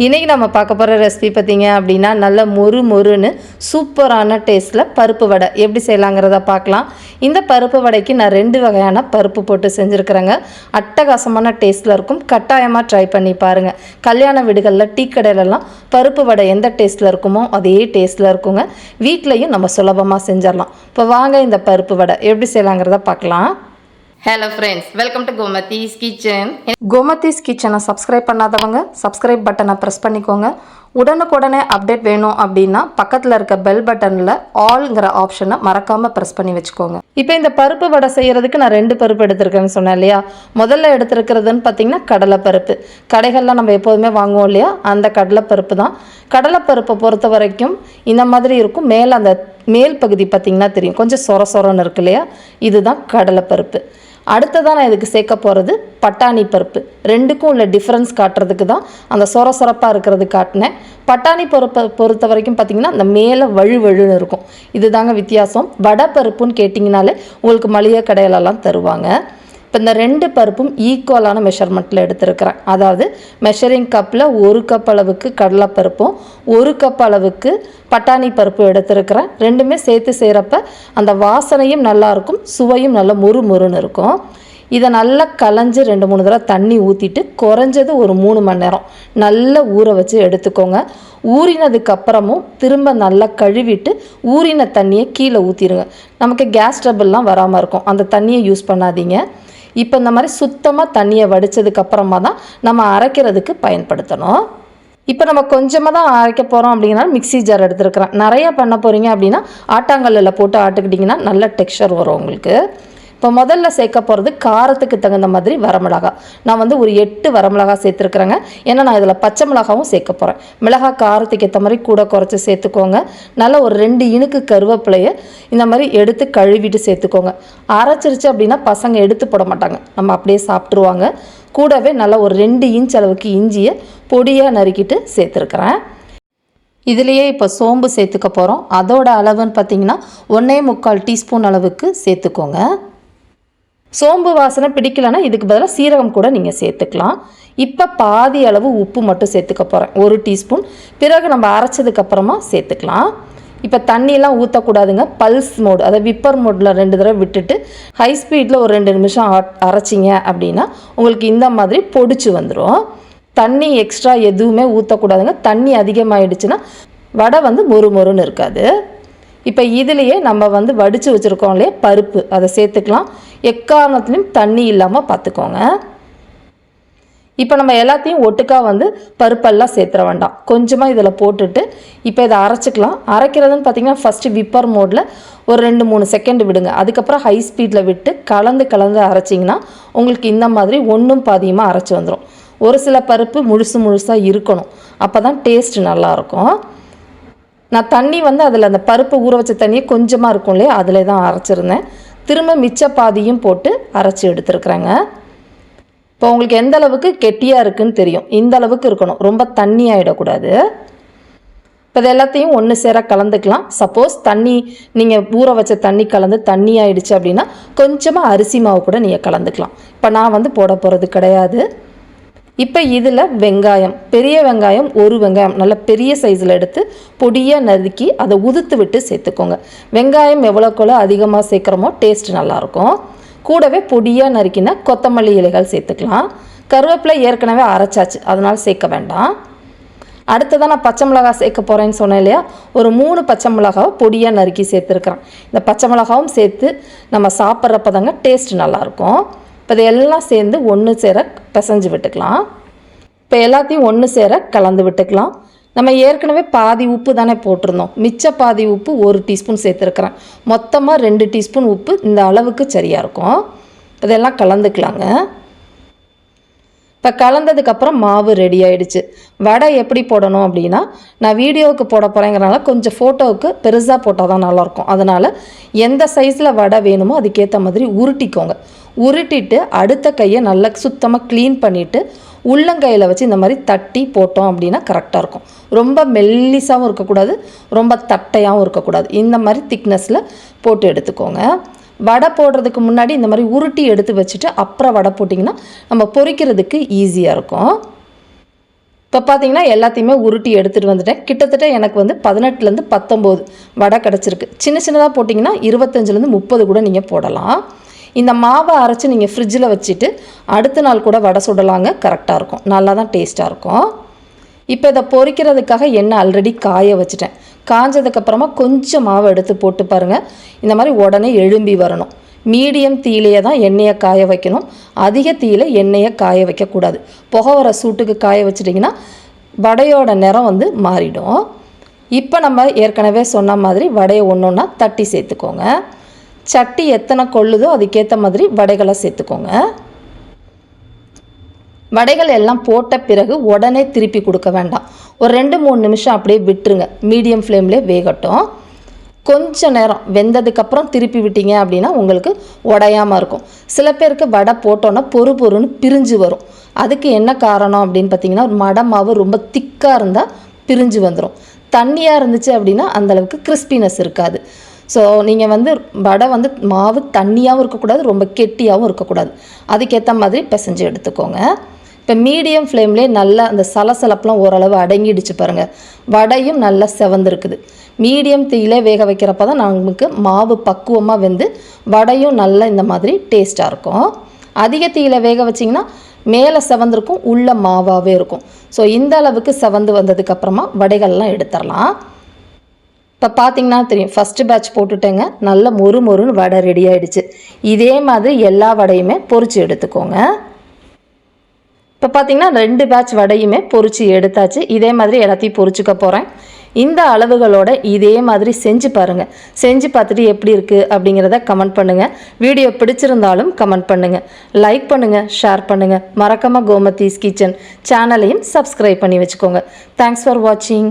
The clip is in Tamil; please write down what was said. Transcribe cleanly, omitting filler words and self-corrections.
இன்றைக்கி நம்ம பார்க்க போகிற ரெசிபி பார்த்திங்க அப்படின்னா நல்ல மொறு மொறுன்னு சூப்பரான டேஸ்ட்டில் பருப்பு வடை எப்படி செய்யலாங்கிறத பார்க்கலாம். இந்த பருப்பு வடைக்கு நான் 2 வகையான பருப்பு போட்டு செஞ்சுருக்கிறேங்க. அட்டகாசமான டேஸ்ட்டில் இருக்கும். கட்டாயமாக ட்ரை பண்ணி பாருங்கள். கல்யாண வீடுகளில் டீ கடையிலலாம் பருப்பு வடை எந்த டேஸ்ட்டில் இருக்குமோ அதே டேஸ்ட்டில் இருக்குங்க. வீட்லேயும் நம்ம சுலபமாக செஞ்சிடலாம். இப்போ வாங்க இந்த பருப்பு வடை எப்படி செய்யலாங்கிறத பார்க்கலாம். Hello friends, welcome to Gomathi's kitchen. Gomathi's கிச்சனை சப்ஸ்கிரைப் பண்ணாதவங்க சப்ஸ்கிரைப் பட்டனை ப்ரெஸ் பண்ணிக்கோங்க. உடனுக்குடனே அப்டேட் வேணும் அப்படின்னா பக்கத்தில் இருக்க பெல் பட்டனில் ஆல்ங்கிற ஆப்ஷனை மறக்காமல் ப்ரெஸ் பண்ணி வச்சுக்கோங்க. இப்போ இந்த பருப்பு வடை செய்கிறதுக்கு நான் 2 பருப்பு எடுத்துருக்கேன்னு சொன்னேன் இல்லையா. முதல்ல எடுத்துருக்கிறதுன்னு பார்த்திங்கன்னா கடலைப்பருப்பு. கடைகளில் நம்ம எப்போதுமே வாங்குவோம் இல்லையா, அந்த கடலைப்பருப்பு தான். கடலைப்பருப்பை பொறுத்த வரைக்கும் இந்த மாதிரி இருக்கும். மேலே அந்த மேல் பகுதி பார்த்திங்கன்னா தெரியும், கொஞ்சம் சொர சொரன்னு இருக்கு இல்லையா, இதுதான் கடலைப்பருப்பு. அடுத்ததான் நான் இதுக்கு சேர்க்க போகிறது பட்டாணி பருப்பு. ரெண்டுக்கும் உள்ள டிஃப்ரென்ஸ் காட்டுறதுக்கு தான் அந்த சொர சொரப்பாக இருக்கிறது காட்டினேன். பட்டாணி பருப்பை பொறுத்த வரைக்கும் பார்த்திங்கன்னா அந்த மேலே வழுவழுன்னு இருக்கும். இது தாங்க வித்தியாசம். வடை பருப்புன்னு கேட்டிங்கனாலே உங்களுக்கு மளிகை கடையிலலாம் தருவாங்க. இப்போ இந்த 2 பருப்பும் ஈக்குவலான மெஷர்மெண்ட்டில் எடுத்துருக்கிறேன். அதாவது மெஷரிங் கப்பில் 1 கப் அளவுக்கு கடலைப்பருப்பும் 1 கப் அளவுக்கு பட்டாணி பருப்பு எடுத்துருக்கிறேன். ரெண்டுமே சேர்த்து செய்கிறப்ப அந்த வாசனையும் நல்லாயிருக்கும், சுவையும் நல்ல மொறு மொறுன்னு இருக்கும். இதை நல்லா களைஞ்சி 2-3 தடவை தண்ணி ஊற்றிட்டு குறைஞ்சது ஒரு 3 மணி நேரம் நல்லா ஊற வச்சு எடுத்துக்கோங்க. ஊறினதுக்கப்புறமும் திரும்ப நல்லா கழுவிட்டு ஊறின தண்ணியை கீழே ஊற்றிடுங்க. நமக்கு கேஸ் ட்ரபிள்லாம் வராமல் இருக்கும். அந்த தண்ணியை யூஸ் பண்ணாதீங்க. இப்போ இந்த மாதிரி சுத்தமாக தண்ணியை வடித்ததுக்கப்புறமா தான் நம்ம அரைக்கிறதுக்கு பயன்படுத்தணும். இப்போ நம்ம கொஞ்சமாக தான் அரைக்க போகிறோம் அப்படின்னா மிக்ஸி ஜார் எடுத்துருக்கிறேன். நிறையா பண்ண போகிறீங்க அப்படின்னா ஆட்டாங்கல்லில் போட்டு ஆட்டுக்கிட்டிங்கன்னா நல்ல டெக்ஸ்சர் வரும் உங்களுக்கு. இப்போ முதல்ல சேர்க்க போகிறது காரத்துக்கு தகுந்த மாதிரி வரமிளகா. நான் வந்து ஒரு 8 வரமிளகா சேர்த்துருக்குறேங்க. ஏன்னா நான் இதில் பச்சை மிளகாவும் சேர்க்க போகிறேன். மிளகா காரத்துக்கு ஏற்ற மாதிரி கூட குறைச்சி சேர்த்துக்கோங்க. நல்லா ஒரு 2 இனுக்கு கருவேப்பிலையை இந்த மாதிரி எடுத்து கழுவிட்டு சேர்த்துக்கோங்க. அரைச்சிருச்சு அப்படின்னா பசங்க எடுத்து போட மாட்டாங்க, நம்ம அப்படியே சாப்பிட்ருவாங்க. கூடவே நல்லா ஒரு 2 இன்ச் அளவுக்கு இஞ்சியை பொடியாக நறுக்கிட்டு சேர்த்துருக்குறேன். இதுலேயே இப்போ சோம்பு சேர்த்துக்க போகிறோம். அதோட அளவுன்னு பார்த்திங்கன்னா 1.25 டீஸ்பூன் அளவுக்கு சேர்த்துக்கோங்க. சோம்பு வாசனை பிடிக்கலைன்னா இதுக்கு பதிலாக சீரகம் கூட நீங்கள் சேர்த்துக்கலாம். இப்போ பாதி அளவு உப்பு மட்டும் சேர்த்துக்க போகிறேன், 1 டீஸ்பூன். பிறகு நம்ம அரைச்சதுக்கப்புறமா சேர்த்துக்கலாம். இப்போ தண்ணியெலாம் ஊற்றக்கூடாதுங்க. பல்ஸ் மோடு, அதாவது விப்பர் மோடில் 2 தடவை விட்டுட்டு ஹை ஸ்பீடில் ஒரு 2 நிமிஷம் அரைச்சிங்க அப்படின்னா உங்களுக்கு இந்த மாதிரி பொடிச்சு வந்துடும். தண்ணி எக்ஸ்ட்ரா எதுவுமே ஊற்றக்கூடாதுங்க. தண்ணி அதிகமாகிடுச்சுன்னா வடை வந்து மொறு மொறுன்னு இருக்காது. இப்போ இதுலேயே நம்ம வந்து வடித்து வச்சுருக்கோம் இல்லையா பருப்பு, அதை சேர்த்துக்கலாம். எக்காரணத்துலேயும் தண்ணி இல்லாமல் பார்த்துக்கோங்க. இப்போ நம்ம எல்லாத்தையும் ஒட்டுக்காக வந்து பருப்பெல்லாம் சேர்த்துற வேண்டாம். கொஞ்சமாக இதில் போட்டுட்டு இப்போ இதை அரைச்சிக்கலாம். அரைக்கிறதுன்னு பார்த்திங்கன்னா ஃபஸ்ட்டு விப்பர் மோடில் ஒரு 2-3 செகண்ட் விடுங்க. அதுக்கப்புறம் ஹை ஸ்பீடில் விட்டு கலந்து அரைச்சிங்கன்னா உங்களுக்கு இந்த மாதிரி ஒன்றும் பாதியமாக அரைச்சி வந்துடும். ஒரு சில பருப்பு முழுசாக இருக்கணும், அப்போ தான் டேஸ்ட் நல்லாயிருக்கும். நான் தண்ணி வந்து அதில் அந்த பருப்பு ஊற வச்ச தண்ணியை கொஞ்சமாக இருக்கும் இல்லையா, அதில் தான் அரைச்சிருந்தேன். திரும்ப மிச்ச பாதியும் போட்டு அரைச்சி எடுத்துருக்குறேங்க. இப்போ உங்களுக்கு எந்த அளவுக்கு கெட்டியாக இருக்குதுன்னு தெரியும். இந்த அளவுக்கு இருக்கணும், ரொம்ப தண்ணி ஆகிடக்கூடாது. இப்போ இது எல்லாத்தையும் ஒன்று சேர கலந்துக்கலாம். சப்போஸ் தண்ணி நீங்கள் ஊற வச்ச தண்ணி கலந்து தண்ணி ஆகிடுச்சு அப்படின்னா கொஞ்சமாக அரிசி மாவு கூட நீங்கள் கலந்துக்கலாம். இப்போ நான் வந்து போட போகிறது கிடையாது. இப்போ இதில் வெங்காயம், பெரிய வெங்காயம் 1 வெங்காயம் நல்ல பெரிய சைஸில் எடுத்து பொடியாக நறுக்கி அதை உதுத்து விட்டு சேர்த்துக்கோங்க. வெங்காயம் எவ்வளோக்குள்ள அதிகமாக சேர்க்குறோமோ டேஸ்ட் நல்லாயிருக்கும். கூடவே பொடியாக நறுக்கினா கொத்தமல்லி இலைகள் சேர்த்துக்கலாம். கருவேப்பிலை ஏற்கனவே அரைச்சாச்சு, அதனால் சேர்க்க வேண்டாம். அடுத்ததான் நான் பச்சை மிளகா சேர்க்க போகிறேன்னு சொன்னேன் இல்லையா, ஒரு 3 பச்சை மிளகாவை பொடியாக நறுக்கி சேர்த்துருக்குறேன். இந்த பச்சை மிளகாவும் சேர்த்து நம்ம சாப்பிட்றப்ப தாங்க டேஸ்ட் நல்லாயிருக்கும். இப்போ இதையெல்லாம் சேர்ந்து ஒன்று சேர பிசைஞ்சு விட்டுக்கலாம். இப்போ எல்லாத்தையும் ஒன்று சேர கலந்து விட்டுக்கலாம். நம்ம ஏற்கனவே பாதி உப்பு தானே போட்டிருந்தோம், மிச்ச பாதி உப்பு 1 டீஸ்பூன் சேர்த்துருக்குறேன். மொத்தமாக 2 டீஸ்பூன் உப்பு இந்த அளவுக்கு சரியாக இருக்கும். இதெல்லாம் கலந்துக்கலாங்க. இப்போ கலந்ததுக்கப்புறம் மாவு ரெடி ஆகிடுச்சு. வடை எப்படி போடணும் அப்படின்னா, நான் வீடியோவுக்கு போட போகிறேங்கிறனால கொஞ்சம் ஃபோட்டோவுக்கு பெருசாக போட்டால் தான் நல்லாயிருக்கும். அதனால் எந்த சைஸில் வடை வேணுமோ அதுக்கேற்ற மாதிரி உருட்டிக்கோங்க. உருட்டிட்டு அடுத்த கையை நல்லா சுத்தமாக க்ளீன் பண்ணிவிட்டு உள்ளங்கையில் வச்சு இந்த மாதிரி தட்டி போட்டோம் அப்படின்னா கரெக்டாக இருக்கும். ரொம்ப மெல்லிசாகவும் இருக்கக்கூடாது, ரொம்ப தட்டையாகவும் இருக்கக்கூடாது. இந்த மாதிரி திக்னஸில் போட்டு எடுத்துக்கோங்க. வடை போடுறதுக்கு முன்னாடி இந்த மாதிரி உருட்டி எடுத்து வச்சுட்டு அப்புறம் வடை போட்டிங்கன்னா நம்ம பொரிக்கிறதுக்கு ஈஸியாக இருக்கும். இப்போ பார்த்தீங்கன்னா எல்லாத்தையுமே உருட்டி எடுத்துகிட்டு வந்துட்டேன். கிட்டத்தட்ட எனக்கு வந்து 18லேருந்து 19 வடை கிடச்சிருக்கு. சின்ன சின்னதாக போட்டிங்கன்னா 25லேருந்து 30 கூட நீங்கள் போடலாம். இந்த மாவை அரைச்சி நீங்கள் ஃப்ரிட்ஜில் வச்சுட்டு அடுத்த நாள் கூட வடை சுடலாங்க. கரெக்டாக இருக்கும், நல்லா தான் டேஸ்ட்டாக இருக்கும். இப்போ இதை பொரிக்கிறதுக்காக எண்ணெய் ஆல்ரெடி காய வச்சுட்டேன். காஞ்சதுக்கப்புறமா கொஞ்சம் மாவை எடுத்து போட்டு பாருங்கள். இந்த மாதிரி உடனே எழும்பி வரணும். மீடியம் தீயிலையே தான் எண்ணெயை காய வைக்கணும். அதிக தீயில எண்ணெயை காய வைக்கக்கூடாது. புகை வர சூட்டுக்கு காய வச்சிட்டிங்கன்னா வடையோட நிறம் வந்து மாறிடும். இப்போ நம்ம ஏற்கனவே சொன்ன மாதிரி வடையை ஒன்று ஒன்றா தட்டி சேர்த்துக்கோங்க. சட்டி எத்தனை கொள்ளுதோ அதுக்கேற்ற மாதிரி வடைகளை சேர்த்துக்கோங்க. வடைகள் எல்லாம் போட்ட பிறகு உடனே திருப்பி கொடுக்க வேண்டாம். ஒரு 2-3 நிமிஷம் அப்படியே விட்டுருங்க. மீடியம் ஃப்ளேம்லேயே வேகட்டும். கொஞ்ச நேரம் வெந்ததுக்கப்புறம் திருப்பி விட்டீங்க அப்படின்னா உங்களுக்கு உடையாமல் இருக்கும். சில பேருக்கு வடை போட்டோன்னா பொறுன்னு பிரிஞ்சு வரும். அதுக்கு என்ன காரணம் அப்படின்னு பார்த்தீங்கன்னா, மடை மாவு ரொம்ப திக்காக இருந்தால் பிரிஞ்சு வந்துடும். தண்ணியாக இருந்துச்சு அப்படின்னா அந்தளவுக்கு கிறிஸ்பினஸ் இருக்காது. ஸோ நீங்கள் வந்து வடை வந்து மாவு தண்ணியாகவும் இருக்கக்கூடாது, ரொம்ப கெட்டியாகவும் இருக்கக்கூடாது. அதுக்கேற்ற மாதிரி பிசைஞ்சு எடுத்துக்கோங்க. இப்போ மீடியம் ஃப்ளேம்லேயே நல்லா அந்த சலசலப்பெலாம் ஓரளவு அடங்கிடுச்சு பாருங்கள். வடையும் நல்லா செவந்துருக்குது. மீடியம் தீயிலே வேக வைக்கிறப்ப தான் நமக்கு மாவு பக்குவமாக வெந்து வடையும் நல்லா இந்த மாதிரி டேஸ்ட்டாக இருக்கும். அதிக தீயில வேக வச்சிங்கன்னா மேலே செவந்திருக்கும், உள்ள மாவாகவே இருக்கும். ஸோ இந்த அளவுக்கு செவந்து வந்ததுக்கப்புறமா வடைகள்லாம் எடுத்துடலாம். இப்போ பார்த்தீங்கன்னா தெரியும், ஃபஸ்ட்டு பேட்ச் போட்டுட்டேங்க. நல்ல மொறுன்னு வடை ரெடி ஆகிடுச்சு. இதே மாதிரி எல்லா வடையுமே பொரித்து எடுத்துக்கோங்க. இப்போ பார்த்தீங்கன்னா 2 பேட்ச் வடையுமே பொரித்து எடுத்தாச்சு. இதே மாதிரி எல்லாத்தையும் பொரிச்சுக்க போகிறேன். இந்த அளவுகளோட இதே மாதிரி செஞ்சு பாருங்கள். செஞ்சு பார்த்துட்டு எப்படி இருக்குது அப்படிங்கிறத கமெண்ட் பண்ணுங்கள். வீடியோ பிடிச்சிருந்தாலும் கமெண்ட் பண்ணுங்கள். லைக் பண்ணுங்கள், ஷேர் பண்ணுங்கள். மறக்காமல் கோமதீஸ் கிச்சன் சேனலையும் சப்ஸ்கிரைப் பண்ணி வச்சுக்கோங்க. தேங்க்ஸ் ஃபார் வாட்சிங்.